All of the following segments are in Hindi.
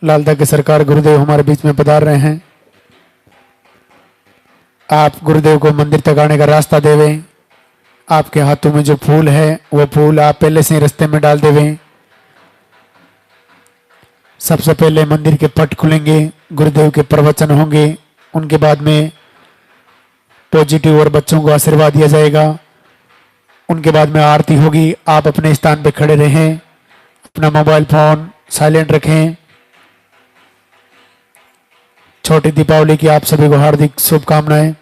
लालदा के सरकार गुरुदेव हमारे बीच में पधार रहे हैं। आप गुरुदेव को मंदिर तक आने का रास्ता देवें। आपके हाथों में जो फूल है वो फूल आप पहले से ही रास्ते में डाल देवें। सबसे पहले मंदिर के पट खुलेंगे, गुरुदेव के प्रवचन होंगे, उनके बाद में पॉजिटिव और बच्चों को आशीर्वाद दिया जाएगा। उनके बाद में आरती होगी। आप अपने स्थान पर खड़े रहें, अपना मोबाइल फोन साइलेंट रखें। छोटी दीपावली की आप सभी को हार्दिक शुभकामनाएं।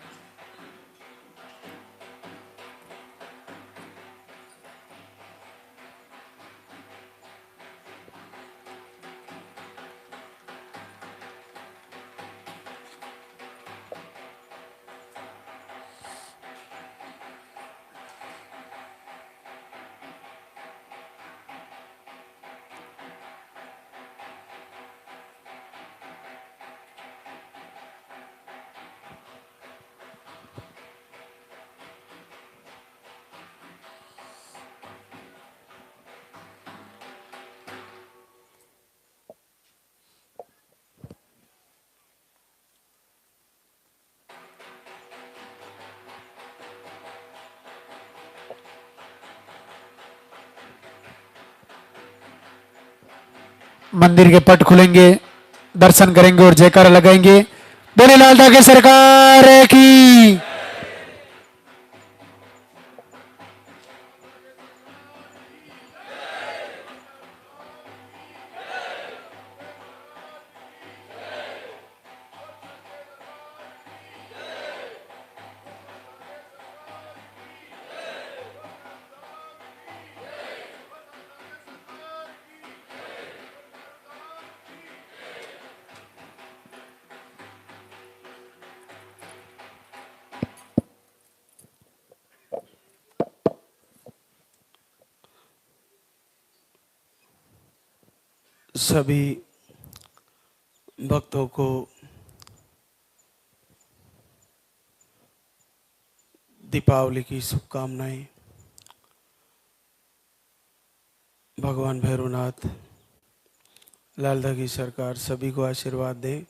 मंदिर के पट खुलेंगे, दर्शन करेंगे और जयकारा लगाएंगे। बोले लालदा की सरकार की। सभी भक्तों को दीपावली की शुभकामनाएं। भगवान भैरवनाथ, लालदा की सरकार सभी को आशीर्वाद दें,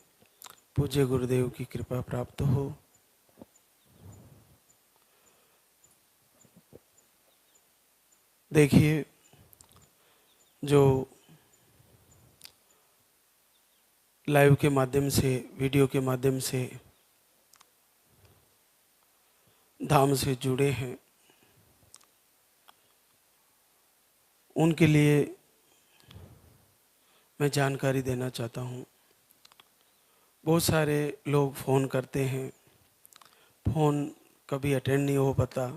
पूज्य गुरुदेव की कृपा प्राप्त हो। देखिए, जो लाइव के माध्यम से, वीडियो के माध्यम से धाम से जुड़े हैं, उनके लिए मैं जानकारी देना चाहता हूँ। बहुत सारे लोग फ़ोन करते हैं, फ़ोन कभी अटेंड नहीं हो पाता।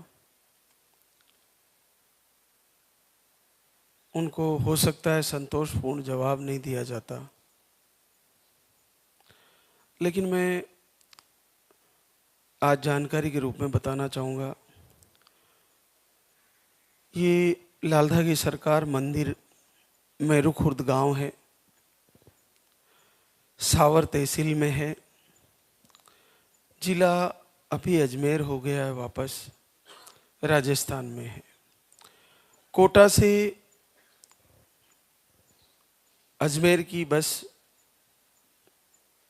उनको हो सकता है संतोषपूर्ण जवाब नहीं दिया जाता, लेकिन मैं आज जानकारी के रूप में बताना चाहूँगा। ये लालदा की सरकार मंदिर मेरू खुर्द गांव है, सावर तहसील में है। जिला अभी अजमेर हो गया है, वापस राजस्थान में है। कोटा से अजमेर की बस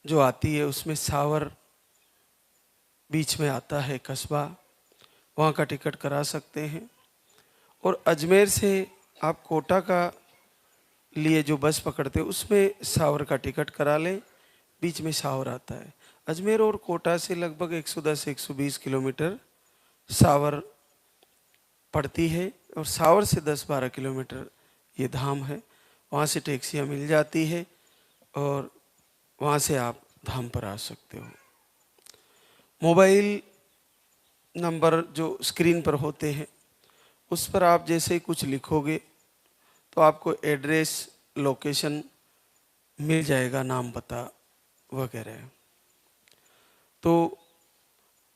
जो आती है उसमें सावर बीच में आता है कस्बा, वहाँ का टिकट करा सकते हैं। और अजमेर से आप कोटा का लिए जो बस पकड़ते हैं उसमें सावर का टिकट करा लें, बीच में सावर आता है। अजमेर और कोटा से लगभग 110-120 किलोमीटर सावर पड़ती है, और सावर से 10-12 किलोमीटर ये धाम है। वहाँ से टैक्सियाँ मिल जाती है और वहाँ से आप धाम पर आ सकते हो। मोबाइल नंबर जो स्क्रीन पर होते हैं उस पर आप जैसे ही कुछ लिखोगे तो आपको एड्रेस, लोकेशन मिल जाएगा, नाम पता वगैरह। तो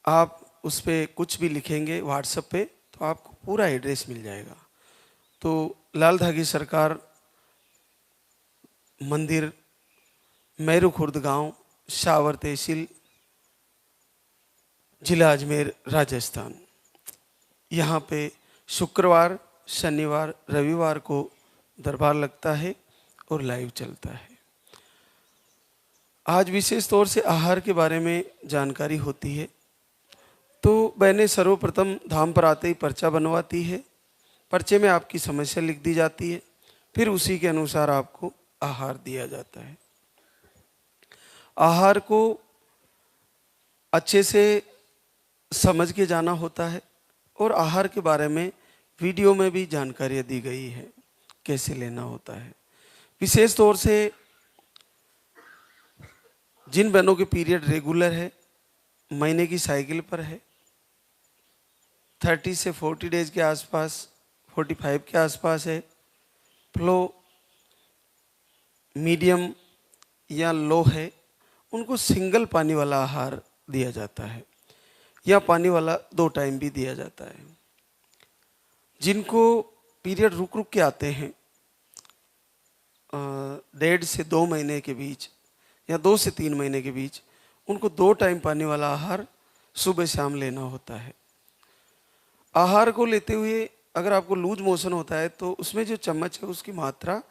आप उस पर कुछ भी लिखेंगे व्हाट्सएप पे तो आपको पूरा एड्रेस मिल जाएगा। तो लालदा की सरकार मंदिर मेरू खुर्द गांव, सावर तहसील, जिला अजमेर, राजस्थान। यहाँ पे शुक्रवार, शनिवार, रविवार को दरबार लगता है और लाइव चलता है। आज विशेष तौर से आहार के बारे में जानकारी होती है। तो बहनें सर्वप्रथम धाम पर आते ही पर्चा बनवाती है। पर्चे में आपकी समस्या लिख दी जाती है, फिर उसी के अनुसार आपको आहार दिया जाता है। आहार को अच्छे से समझ के जाना होता है और आहार के बारे में वीडियो में भी जानकारियाँ दी गई है कैसे लेना होता है। विशेष तौर से जिन बहनों के पीरियड रेगुलर है, महीने की साइकिल पर है, 30 से 40 डेज के आसपास, 45 के आसपास है, फ्लो मीडियम या लो है, उनको सिंगल पानी वाला आहार दिया जाता है या पानी वाला 2 टाइम भी दिया जाता है। जिनको पीरियड रुक रुक के आते हैं 1.5 से 2 महीने के बीच या 2 से 3 महीने के बीच, उनको 2 टाइम पानी वाला आहार सुबह शाम लेना होता है। आहार को लेते हुए अगर आपको लूज मोशन होता है तो उसमें जो चम्मच है उसकी मात्रा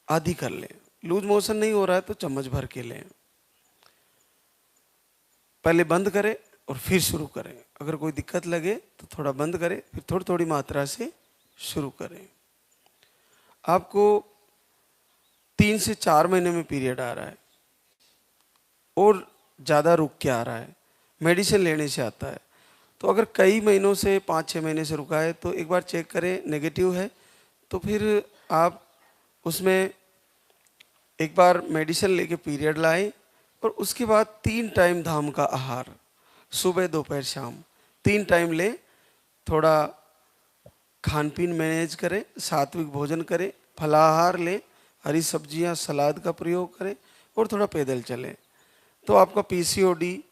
आधी कर लें। लूज मोशन नहीं हो रहा है तो चम्मच भर के लें। पहले बंद करें और फिर शुरू करें। अगर कोई दिक्कत लगे तो थोड़ा बंद करें, फिर थोड़ी थोड़ी मात्रा से शुरू करें। आपको 3 से 4 महीने में पीरियड आ रहा है और ज़्यादा रुक के आ रहा है, मेडिसिन लेने से आता है, तो अगर कई महीनों से 5-6 महीने से रुका है तो एक बार चेक करें, नेगेटिव है तो फिर आप उसमें एक बार मेडिसिन लेके पीरियड लाएं और उसके बाद 3 टाइम धाम का आहार, सुबह दोपहर शाम 3 टाइम लें। थोड़ा खान पीन मैनेज करें, सात्विक भोजन करें, फलाहार लें, हरी सब्जियां सलाद का प्रयोग करें और थोड़ा पैदल चलें। तो आपका पीसीओडी,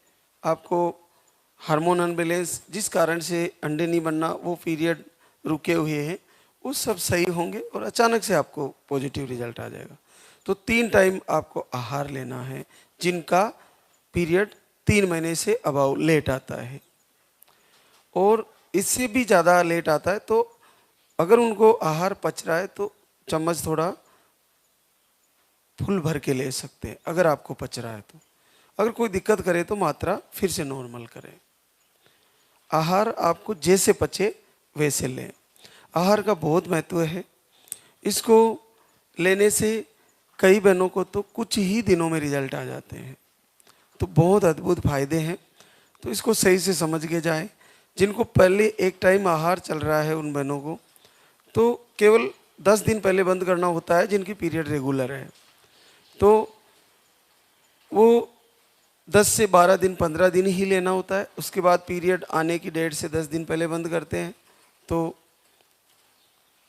आपको हार्मोन अनबैलेंस जिस कारण से अंडे नहीं बनना, वो पीरियड रुके हुए हैं, वो सब सही होंगे और अचानक से आपको पॉजिटिव रिजल्ट आ जाएगा। तो 3 टाइम आपको आहार लेना है जिनका पीरियड 3 महीने से अबाव लेट आता है और इससे भी ज़्यादा लेट आता है तो अगर उनको आहार पच रहा है तो चम्मच थोड़ा फुल भर के ले सकते हैं अगर आपको पच रहा है तो। अगर कोई दिक्कत करे तो मात्रा फिर से नॉर्मल करें। आहार आपको जैसे पचे वैसे लें। आहार का बहुत महत्व है। इसको लेने से कई बहनों को तो कुछ ही दिनों में रिजल्ट आ जाते हैं, तो बहुत अद्भुत फायदे हैं। तो इसको सही से समझ के जाएं। जिनको पहले एक टाइम आहार चल रहा है उन बहनों को तो केवल 10 दिन पहले बंद करना होता है। जिनकी पीरियड रेगुलर है तो वो 10 से 12 दिन 15 दिन ही लेना होता है। उसके बाद पीरियड आने की डेट से 10 दिन पहले बंद करते हैं। तो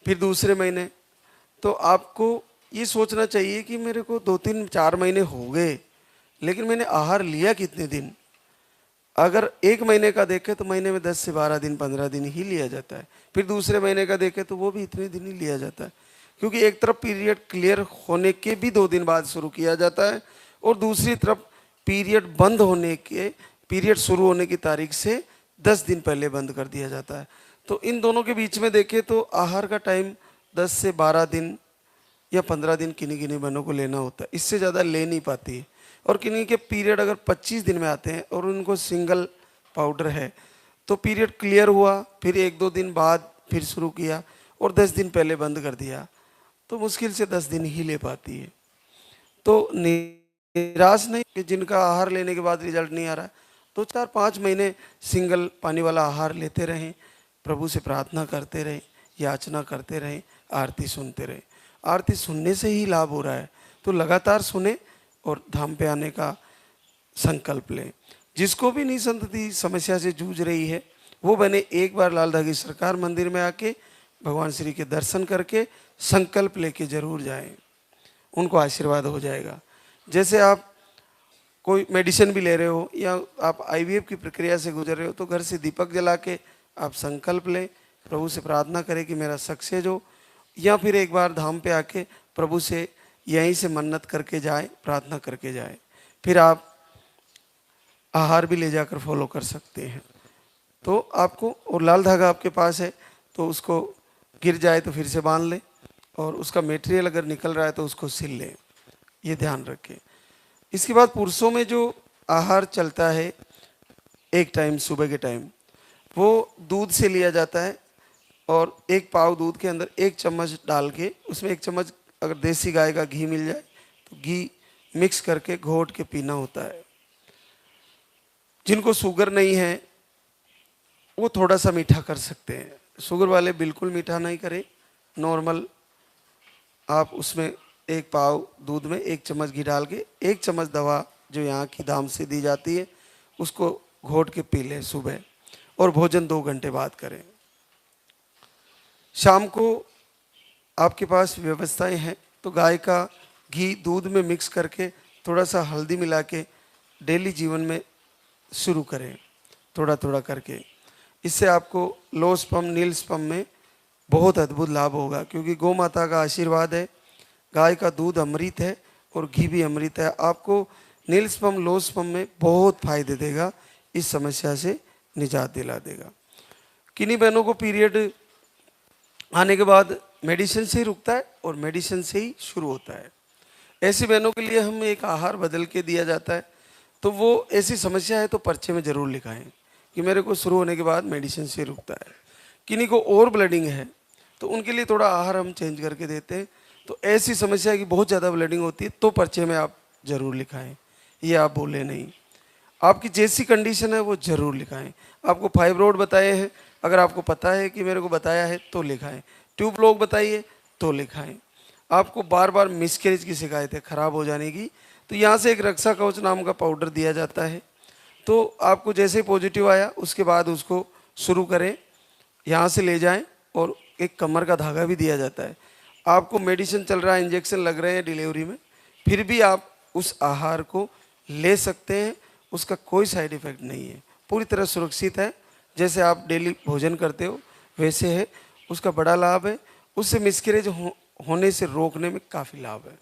फिर दूसरे महीने तो आपको ये सोचना चाहिए कि मेरे को 2-3-4 महीने हो गए लेकिन मैंने आहार लिया कितने दिन। अगर 1 महीने का देखें तो महीने में 10 से 12 दिन 15 दिन ही लिया जाता है। फिर दूसरे महीने का देखें तो वो भी इतने दिन ही लिया जाता है, क्योंकि एक तरफ पीरियड क्लियर होने के भी 2 दिन बाद शुरू किया जाता है और दूसरी तरफ पीरियड बंद होने के, पीरियड शुरू होने की तारीख से 10 दिन पहले बंद कर दिया जाता है। तो इन दोनों के बीच में देखें तो आहार का टाइम 10 से 12 दिन या 15 दिन किन्हीं किन्हीं बहनों को लेना होता है, इससे ज़्यादा ले नहीं पाती है। और किन्हीं के पीरियड अगर 25 दिन में आते हैं और उनको सिंगल पाउडर है तो पीरियड क्लियर हुआ, फिर 1-2 दिन बाद फिर शुरू किया और 10 दिन पहले बंद कर दिया, तो मुश्किल से 10 दिन ही ले पाती है। तो निराश नहीं कि जिनका आहार लेने के बाद रिजल्ट नहीं आ रहा है, 2-4-5 महीने सिंगल पानी वाला आहार लेते रहें, प्रभु से प्रार्थना करते रहें, याचना करते रहें, आरती सुनते रहें। आरती सुनने से ही लाभ हो रहा है तो लगातार सुने और धाम पे आने का संकल्प लें। जिसको भी निसंतति समस्या से जूझ रही है वो बने एक बार लाल धागी सरकार मंदिर में आके भगवान श्री के दर्शन करके संकल्प लेके जरूर जाएं, उनको आशीर्वाद हो जाएगा। जैसे आप कोई मेडिसिन भी ले रहे हो या आप आईवीएफ की प्रक्रिया से गुजर रहे हो तो घर से दीपक जला के आप संकल्प लें, प्रभु से प्रार्थना करें कि मेरा सक्सेस हो, या फिर एक बार धाम पे आके प्रभु से यहीं से मन्नत करके जाए, प्रार्थना करके जाए। फिर आप आहार भी ले जाकर फॉलो कर सकते हैं। तो आपको, और लाल धागा आपके पास है तो उसको गिर जाए तो फिर से बांध लें और उसका मटेरियल अगर निकल रहा है तो उसको सिल लें, ये ध्यान रखें। इसके बाद पुरुषों में जो आहार चलता है एक टाइम सुबह के टाइम, वो दूध से लिया जाता है और एक पाव दूध के अंदर 1 चम्मच डाल के उसमें 1 चम्मच अगर देसी गाय का घी मिल जाए तो घी मिक्स करके घोट के पीना होता है। जिनको शुगर नहीं है वो थोड़ा सा मीठा कर सकते हैं, शुगर वाले बिल्कुल मीठा नहीं करें, नॉर्मल आप उसमें 1 पाव दूध में 1 चम्मच घी डाल के 1 चम्मच दवा जो यहाँ की दाम से दी जाती है उसको घोट के पी लें सुबह, और भोजन 2 घंटे बाद करें। शाम को आपके पास व्यवस्थाएं हैं तो गाय का घी दूध में मिक्स करके थोड़ा सा हल्दी मिला के डेली जीवन में शुरू करें, थोड़ा थोड़ा करके। इससे आपको लो स्पर्म नील स्पर्म में बहुत अद्भुत लाभ होगा, क्योंकि गौ माता का आशीर्वाद है, गाय का दूध अमृत है और घी भी अमृत है। आपको नील स्पर्म लो स्पर्म में बहुत फायदे देगा, इस समस्या से निजात दिला देगा। किन्हीं बहनों को पीरियड आने के बाद मेडिसिन से ही रुकता है और मेडिसिन से ही शुरू होता है। ऐसी बहनों के लिए हम एक आहार बदल के दिया जाता है, तो वो ऐसी समस्या है तो पर्चे में ज़रूर लिखाएं कि मेरे को शुरू होने के बाद मेडिसिन से रुकता है। किन्हीं को और ब्लडिंग है तो उनके लिए थोड़ा आहार हम चेंज करके देते हैं। तो ऐसी समस्या की बहुत ज़्यादा ब्लडिंग होती है तो पर्चे में आप ज़रूर लिखाएं, ये आप बोले नहीं। आपकी जैसी कंडीशन है वो ज़रूर लिखाएं। आपको फाइब्रोड बताए हैं, अगर आपको पता है कि मेरे को बताया है तो लिखाएं। ट्यूब लोग बताइए तो लिखाएं। आपको बार बार मिसकैरेज की शिकायत है, ख़राब हो जाने की, तो यहाँ से एक रक्षा कवच नाम का पाउडर दिया जाता है। तो आपको जैसे पॉजिटिव आया उसके बाद उसको शुरू करें, यहाँ से ले जाएं, और एक कमर का धागा भी दिया जाता है। आपको मेडिसिन चल रहा है, इंजेक्शन लग रहे हैं डिलीवरी में, फिर भी आप उस आहार को ले सकते हैं, उसका कोई साइड इफ़ेक्ट नहीं है, पूरी तरह सुरक्षित है। जैसे आप डेली भोजन करते हो वैसे है, उसका बड़ा लाभ है। उससे मिसकैरेज होने से रोकने में काफ़ी लाभ है।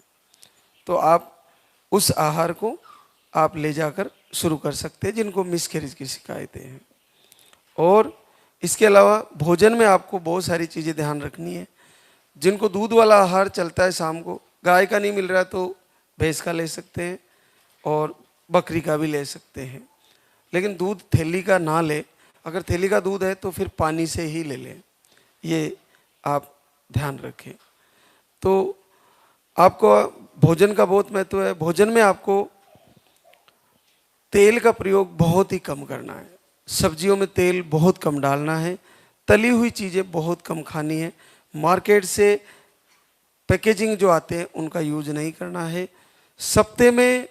तो आप उस आहार को आप ले जाकर शुरू कर सकते हैं जिनको मिसकैरेज की शिकायतें हैं। और इसके अलावा भोजन में आपको बहुत सारी चीज़ें ध्यान रखनी है। जिनको दूध वाला आहार चलता है शाम को, गाय का नहीं मिल रहा तो भैंस का ले सकते हैं और बकरी का भी ले सकते हैं, लेकिन दूध थैली का ना ले। अगर थैली का दूध है तो फिर पानी से ही ले लें, ये आप ध्यान रखें। तो आपको भोजन का बहुत महत्व है। भोजन में आपको तेल का प्रयोग बहुत ही कम करना है, सब्जियों में तेल बहुत कम डालना है, तली हुई चीज़ें बहुत कम खानी है, मार्केट से पैकेजिंग जो आते हैं उनका यूज नहीं करना है। सप्ते में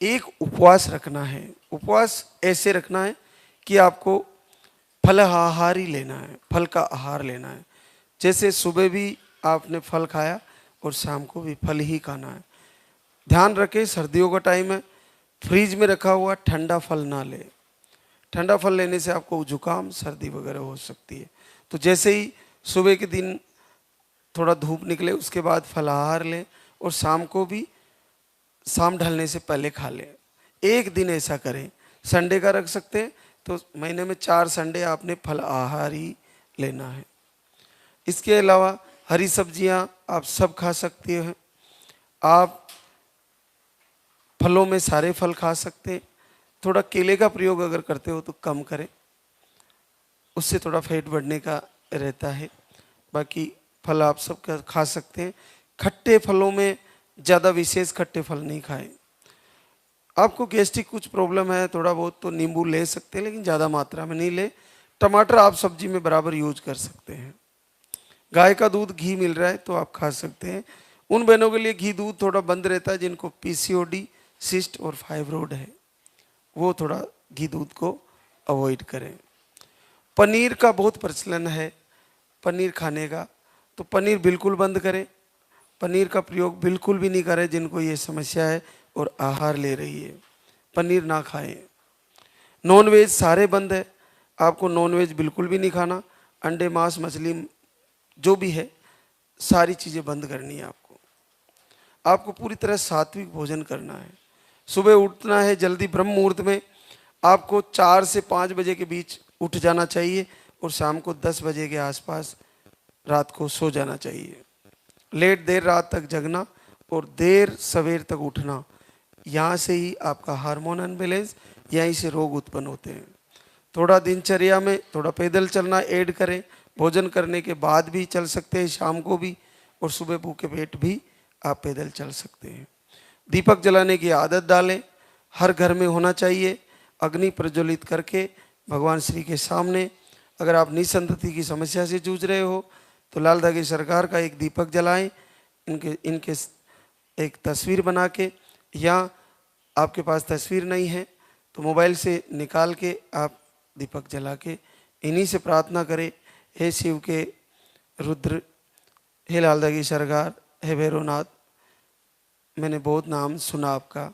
एक उपवास रखना है। उपवास ऐसे रखना है कि आपको फल आहार ही लेना है, फल का आहार लेना है। जैसे सुबह भी आपने फल खाया और शाम को भी फल ही खाना है। ध्यान रखें, सर्दियों का टाइम है, फ्रीज में रखा हुआ ठंडा फल ना ले। ठंडा फल लेने से आपको जुकाम सर्दी वगैरह हो सकती है। तो जैसे ही सुबह के दिन थोड़ा धूप निकले उसके बाद फलाहार लें, और शाम को भी शाम ढलने से पहले खा लें। एक दिन ऐसा करें, संडे का रख सकते हैं, तो महीने में 4 संडे आपने फल आहार ही लेना है। इसके अलावा हरी सब्जियां आप सब खा सकते हैं। आप फलों में सारे फल खा सकते हैं। थोड़ा केले का प्रयोग अगर करते हो तो कम करें, उससे थोड़ा फैट बढ़ने का रहता है। बाकी फल आप सब खा सकते हैं। खट्टे फलों में ज़्यादा विशेष खट्टे फल नहीं खाएं। आपको गैस्ट्रिक कुछ प्रॉब्लम है थोड़ा बहुत तो नींबू ले सकते हैं, लेकिन ज़्यादा मात्रा में नहीं ले। टमाटर आप सब्जी में बराबर यूज कर सकते हैं। गाय का दूध घी मिल रहा है तो आप खा सकते हैं। उन बहनों के लिए घी दूध थोड़ा बंद रहता है जिनको पीसीओडी, सिस्ट और फाइब्रोड है, वो थोड़ा घी दूध को अवॉइड करें। पनीर का बहुत प्रचलन है पनीर खाने का, तो पनीर बिल्कुल बंद करें। पनीर का प्रयोग बिल्कुल भी नहीं करें जिनको ये समस्या है और आहार ले रही है, पनीर ना खाएं। नॉनवेज सारे बंद है, आपको नॉनवेज बिल्कुल भी नहीं खाना। अंडे, मांस, मछली जो भी है सारी चीज़ें बंद करनी है आपको। आपको पूरी तरह सात्विक भोजन करना है। सुबह उठना है जल्दी, ब्रह्म मुहूर्त में आपको 4 से 5 बजे के बीच उठ जाना चाहिए और शाम को 10 बजे के आसपास रात को सो जाना चाहिए। लेट देर रात तक जगना और देर सवेर तक उठना, यहाँ से ही आपका हार्मोन अनबैलेंस, यहीं से रोग उत्पन्न होते हैं। थोड़ा दिनचर्या में थोड़ा पैदल चलना ऐड करें, भोजन करने के बाद भी चल सकते हैं, शाम को भी, और सुबह भूखे पेट भी आप पैदल चल सकते हैं। दीपक जलाने की आदत डालें, हर घर में होना चाहिए। अग्नि प्रज्वलित करके भगवान श्री के सामने, अगर आप निसंतति की समस्या से जूझ रहे हो तो लाल धागे सरकार का एक दीपक जलाएं, इनके एक तस्वीर बना के, या आपके पास तस्वीर नहीं है तो मोबाइल से निकाल के आप दीपक जला के इन्हीं से प्रार्थना करें, हे शिव के रुद्र, हे लाल धागे सरकार, हे भैरवनाथ, मैंने बहुत नाम सुना आपका,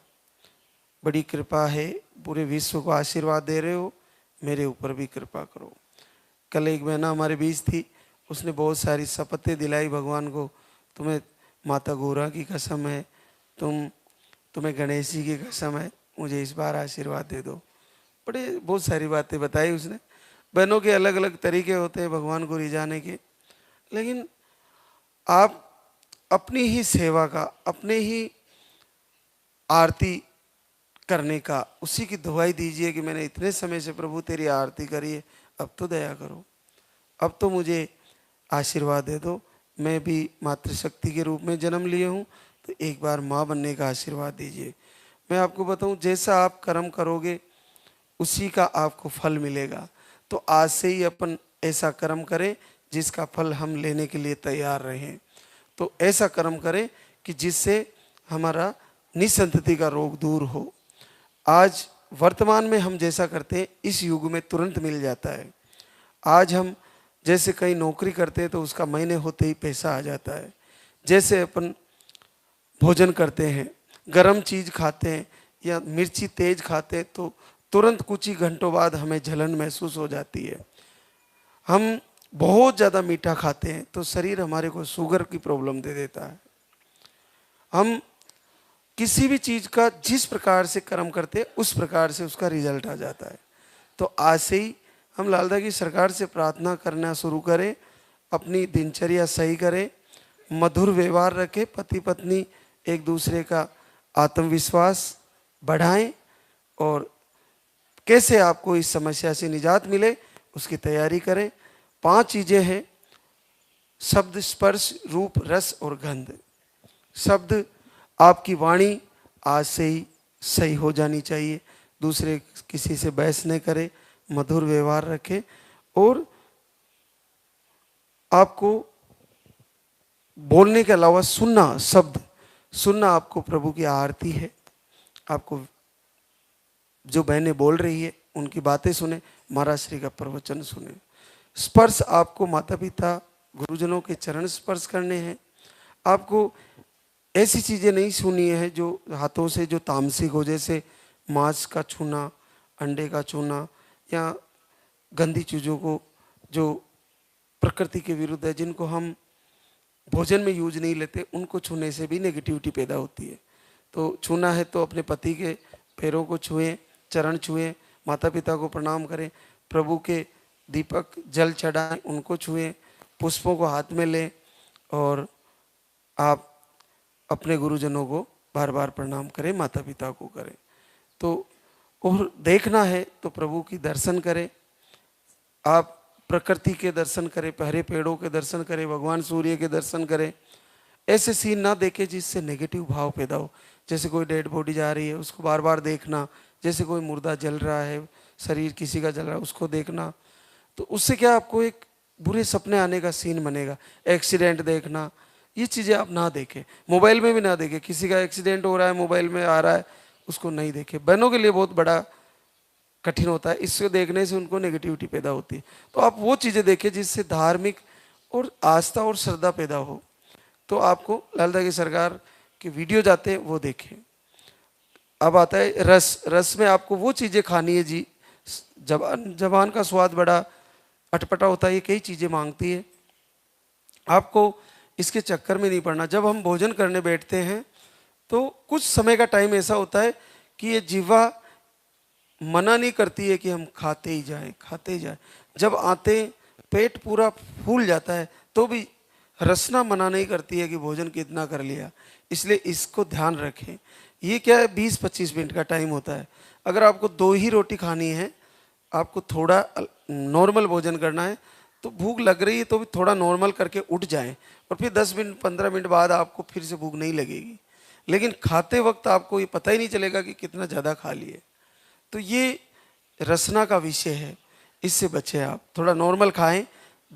बड़ी कृपा है, पूरे विश्व को आशीर्वाद दे रहे हो, मेरे ऊपर भी कृपा करो। कल एक बहना हमारे बीच थी, उसने बहुत सारी शपथें दिलाई भगवान को, तुम्हें माता गौरा की कसम है, तुम्हें गणेश जी की कसम है, मुझे इस बार आशीर्वाद दे दो। बहुत सारी बातें बताई उसने। बहनों के अलग अलग तरीके होते हैं भगवान को रिझाने के, लेकिन आप अपनी ही सेवा का, अपने ही आरती करने का, उसी की दुहाई दीजिए कि मैंने इतने समय से प्रभु तेरी आरती करी है, अब तो दया करो, अब तो मुझे आशीर्वाद दे दो, मैं भी मातृशक्ति के रूप में जन्म लिए हूँ, तो एक बार माँ बनने का आशीर्वाद दीजिए। मैं आपको बताऊँ, जैसा आप कर्म करोगे उसी का आपको फल मिलेगा। तो आज से ही अपन ऐसा कर्म करें जिसका फल हम लेने के लिए तैयार रहें। तो ऐसा कर्म करें कि जिससे हमारा निसंतति का रोग दूर हो। आज वर्तमान में हम जैसा करते हैं इस युग में तुरंत मिल जाता है। आज हम जैसे कहीं नौकरी करते हैं तो उसका महीने होते ही पैसा आ जाता है। जैसे अपन भोजन करते हैं, गरम चीज़ खाते हैं या मिर्ची तेज खाते हैं तो तुरंत कुछ ही घंटों बाद हमें जलन महसूस हो जाती है। हम बहुत ज़्यादा मीठा खाते हैं तो शरीर हमारे को शुगर की प्रॉब्लम दे देता है। हम किसी भी चीज़ का जिस प्रकार से कर्म करते हैं उस प्रकार से उसका रिजल्ट आ जाता है। तो आज से ही हम लाल धागे सरकार से प्रार्थना करना शुरू करें, अपनी दिनचर्या सही करें, मधुर व्यवहार रखें, पति पत्नी एक दूसरे का आत्मविश्वास बढ़ाएं, और कैसे आपको इस समस्या से निजात मिले उसकी तैयारी करें। 5 चीज़ें हैं, शब्द, स्पर्श, रूप, रस और गंध। शब्द, आपकी वाणी आज से ही सही हो जानी चाहिए, दूसरे किसी से बहस न करे, मधुर व्यवहार रखें, और आपको बोलने के अलावा सुनना, शब्द सुनना आपको प्रभु की आरती है। आपको जो बहनें बोल रही है उनकी बातें सुने, महाराज श्री का प्रवचन सुने। स्पर्श, आपको माता पिता गुरुजनों के चरण स्पर्श करने हैं। आपको ऐसी चीज़ें नहीं सुनी है जो हाथों से जो तामसिक हो, जैसे मांस का छूना, अंडे का छूना, या गंदी चीज़ों को जो प्रकृति के विरुद्ध है, जिनको हम भोजन में यूज नहीं लेते, उनको छूने से भी नेगेटिविटी पैदा होती है। तो छूना है तो अपने पति के पैरों को छुएं, चरण छुएं, माता पिता को प्रणाम करें, प्रभु के दीपक जल चढ़ाएं, उनको छुएं, पुष्पों को हाथ में लें, और आप अपने गुरुजनों को बार बार प्रणाम करें, माता पिता को करें। तो और देखना है तो प्रभु की दर्शन करें, आप प्रकृति के दर्शन करें, हरे पेड़ों के दर्शन करें, भगवान सूर्य के दर्शन करें। ऐसे सीन ना देखें जिससे नेगेटिव भाव पैदा हो, जैसे कोई डेड बॉडी जा रही है उसको बार बार देखना, जैसे कोई मुर्दा जल रहा है, शरीर किसी का जल रहा है उसको देखना, तो उससे क्या आपको एक बुरे सपने आने का सीन बनेगा। एक्सीडेंट देखना, ये चीज़ें आप ना देखें, मोबाइल में भी ना देखें। किसी का एक्सीडेंट हो रहा है, मोबाइल में आ रहा है, उसको नहीं देखें। बहनों के लिए बहुत बड़ा कठिन होता है, इससे देखने से उनको नेगेटिविटी पैदा होती है। तो आप वो चीज़ें देखें जिससे धार्मिक और आस्था और श्रद्धा पैदा हो। तो आपको लाल धागे सरकार के वीडियो जाते हैं वो देखें। अब आता है रस। रस में आपको वो चीज़ें खानी है जी, जबान का स्वाद बड़ा अटपटा होता है, ये कई चीज़ें मांगती है। आपको इसके चक्कर में नहीं पड़ना। जब हम भोजन करने बैठते हैं तो कुछ समय का टाइम ऐसा होता है कि ये जीवा मना नहीं करती है कि हम खाते ही जाएं, खाते ही जाएं। जब आते पेट पूरा फूल जाता है तो भी रसना मना नहीं करती है कि भोजन कितना कर लिया। इसलिए इसको ध्यान रखें ये क्या है, 20-25 मिनट का टाइम होता है। अगर आपको 2 ही रोटी खानी है, आपको थोड़ा नॉर्मल भोजन करना है, तो भूख लग रही है तो भी थोड़ा नॉर्मल करके उठ जाएं, और फिर 10 मिनट 15 मिनट बाद आपको फिर से भूख नहीं लगेगी। लेकिन खाते वक्त आपको ये पता ही नहीं चलेगा कि कितना ज़्यादा खा लिए। तो ये रसना का विषय है, इससे बचे आप। थोड़ा नॉर्मल खाएं,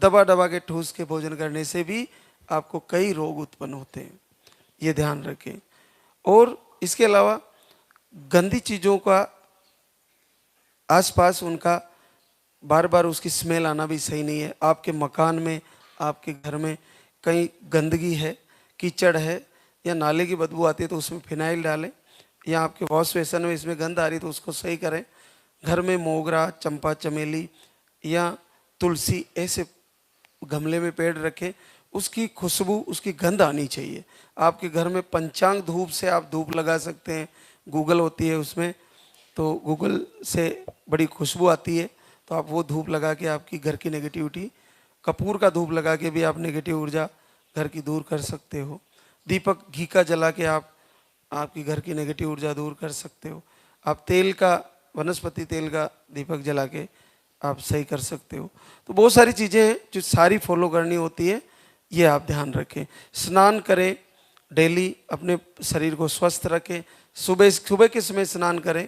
दबा दबा के ठूस के भोजन करने से भी आपको कई रोग उत्पन्न होते हैं, ये ध्यान रखें। और इसके अलावा गंदी चीज़ों का आसपास उनका बार बार उसकी स्मेल आना भी सही नहीं है। आपके मकान में, आपके घर में कहीं गंदगी है, कीचड़ है या नाले की बदबू आती है तो उसमें फिनाइल डालें, या आपके वॉश बेसन में इसमें गंद आ रही तो उसको सही करें। घर में मोगरा, चंपा, चमेली या तुलसी ऐसे गमले में पेड़ रखें, उसकी खुशबू, उसकी गंध आनी चाहिए। आपके घर में पंचांग धूप से आप धूप लगा सकते हैं, गूगल होती है उसमें, तो गूगल से बड़ी खुशबू आती है, तो आप वो धूप लगा के आपकी घर की नेगेटिविटी, कपूर का धूप लगा के भी आप नेगेटिव ऊर्जा घर की दूर कर सकते हो। दीपक घी का जला के आप आपकी घर की नेगेटिव ऊर्जा दूर कर सकते हो। आप तेल का, वनस्पति तेल का दीपक जला के आप सही कर सकते हो। तो बहुत सारी चीज़ें हैं जो सारी फॉलो करनी होती है, ये आप ध्यान रखें। स्नान करें डेली, अपने शरीर को स्वस्थ रखें। सुबह सुबह के समय स्नान करें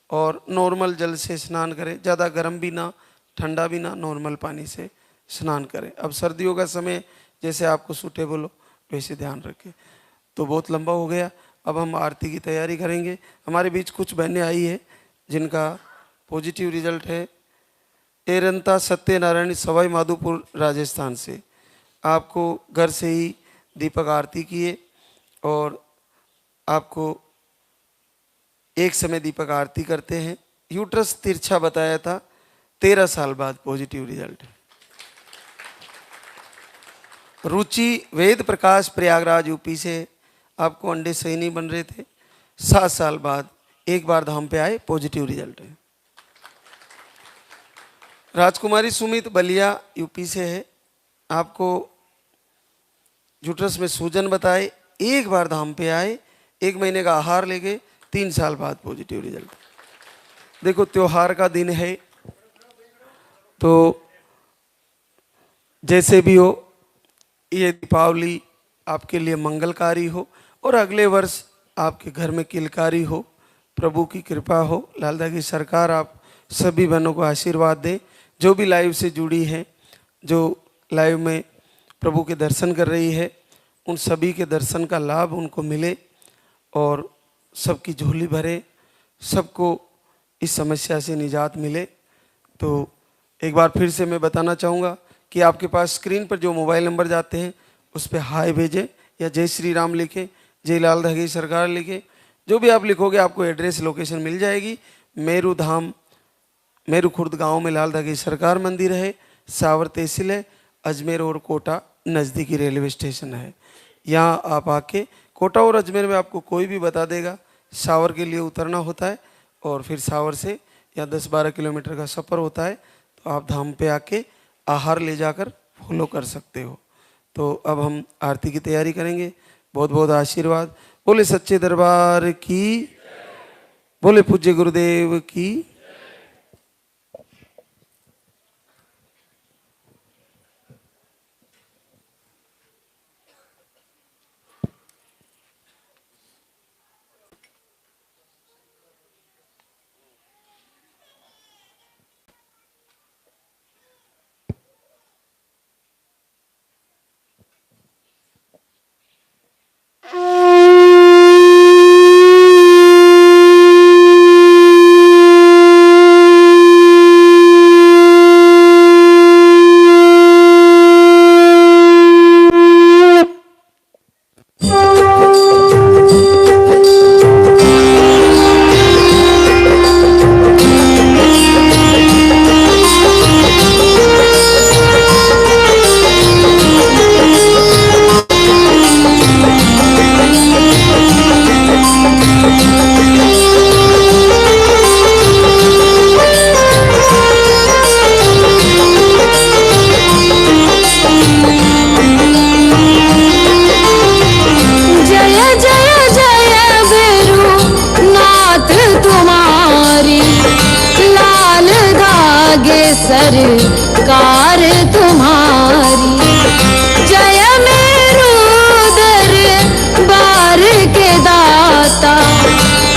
और नॉर्मल जल से स्नान करें, ज़्यादा गर्म भी ना, ठंडा भी ना, नॉर्मल पानी से स्नान करें। अब सर्दियों का समय जैसे आपको सूटेबल हो वैसे ध्यान रखें। तो बहुत लंबा हो गया, अब हम आरती की तैयारी करेंगे। हमारे बीच कुछ बहनें आई है जिनका पॉजिटिव रिजल्ट है। एरंता सत्यनारायण, सवाई माधोपुर, राजस्थान से। आपको घर से ही दीपक आरती किए और आपको एक समय दीपक आरती करते हैं। यूट्रस तिरछा बताया था, 13 साल बाद पॉजिटिव रिजल्ट। रुचि वेद प्रकाश, प्रयागराज यूपी से। आपको अंडे सही नहीं बन रहे थे, 7 साल बाद एक बार धाम पे आए, पॉजिटिव रिजल्ट है। राजकुमारी सुमित बलिया यूपी से है। आपको यूट्रस में सूजन बताए, एक बार धाम पे आए, 1 महीने का आहार ले गए, 3 साल बाद पॉजिटिव रिजल्ट। देखो त्योहार का दिन है, तो जैसे भी हो ये दीपावली आपके लिए मंगलकारी हो और अगले वर्ष आपके घर में किलकारी हो, प्रभु की कृपा हो, लालदा की सरकार आप सभी बहनों को आशीर्वाद दे। जो भी लाइव से जुड़ी है, जो लाइव में प्रभु के दर्शन कर रही है, उन सभी के दर्शन का लाभ उनको मिले और सबकी झोली भरे, सबको इस समस्या से निजात मिले। तो एक बार फिर से मैं बताना चाहूँगा कि आपके पास स्क्रीन पर जो मोबाइल नंबर जाते हैं उस पर हाय भेजें या जय श्री राम लिखें, जय लाल दहगी सरकार लिखें। जो भी आप लिखोगे आपको एड्रेस लोकेशन मिल जाएगी। मेरू धाम, मेरू खुर्द गांव में लाल दहगी सरकार मंदिर है, सावर तहसील है, अजमेर और कोटा नज़दीकी रेलवे स्टेशन है। यहाँ आप आके, कोटा और अजमेर में आपको कोई भी बता देगा। सावर के लिए उतरना होता है और फिर सावर से या 10-12 किलोमीटर का सफ़र होता है, तो आप धाम पे आके आहार ले जाकर फॉलो कर सकते हो। तो अब हम आरती की तैयारी करेंगे। बहुत बहुत आशीर्वाद। बोले सच्चे दरबार की, बोले पूज्य गुरुदेव की। सरकार तुम्हारी। जय मेरू दरबार के दाता,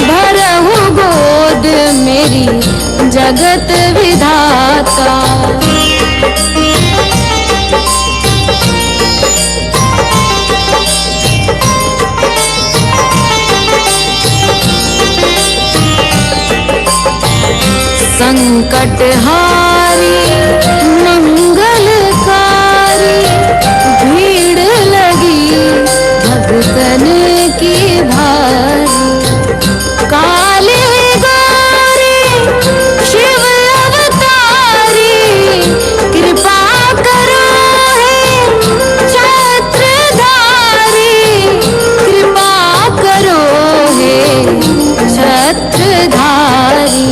भरहु गोद मेरी जगत विधाता। संकट हारी मंगलकारी, भीड़ लगी भगतन की भारी। काले गौरी शिव अवतारी, कृपा करो हे छत्रधारी। कृपा करो हे छत्रधारी।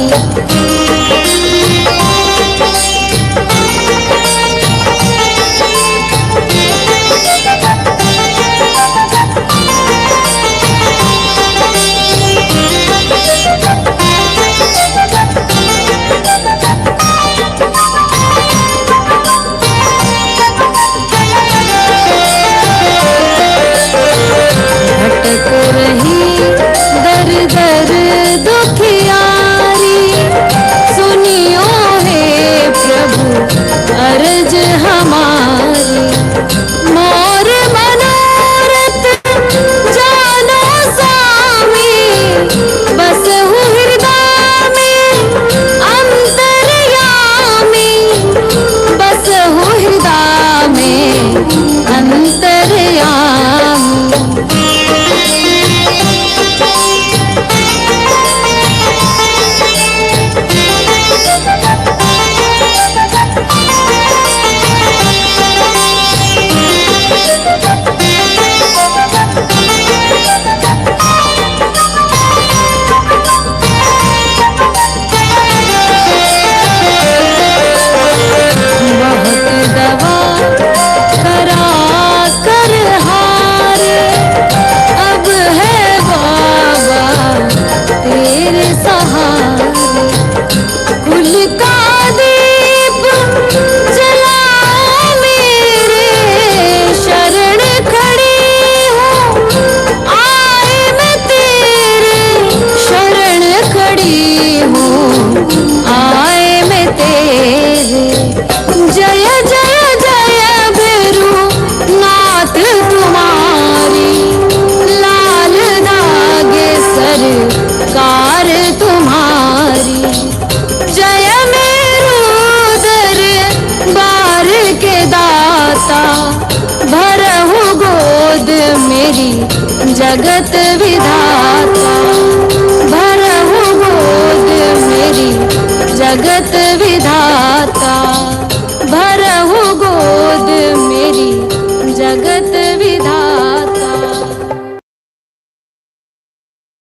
भटक रही दर दर दुखियारी, सुनियो हे प्रभु अर्ज हमारी। मोर मनोरथ जानो स्वामी, बसहु हृदय में अंतर्यामी। बसहु हृदय में अंतर्यामी। बहुत दवा करा कर हारे, अब है बाबा तेरे सहारे। कुल का दीप जलाओ मेरे, शरण खड़ी हूँ आए मैं तेरे। शरण खड़ी हूँ आए मैं तेरे। जय जय जय भैरू नाथ तुम्हारी, लाल दागे सरकार तुम्हारी। जय मेरू दरबार के दाता, भरहु गोद मेरी जगत विधाता। भरहु गोद मेरी जगत विधाता। भरहु गोद मेरी जगत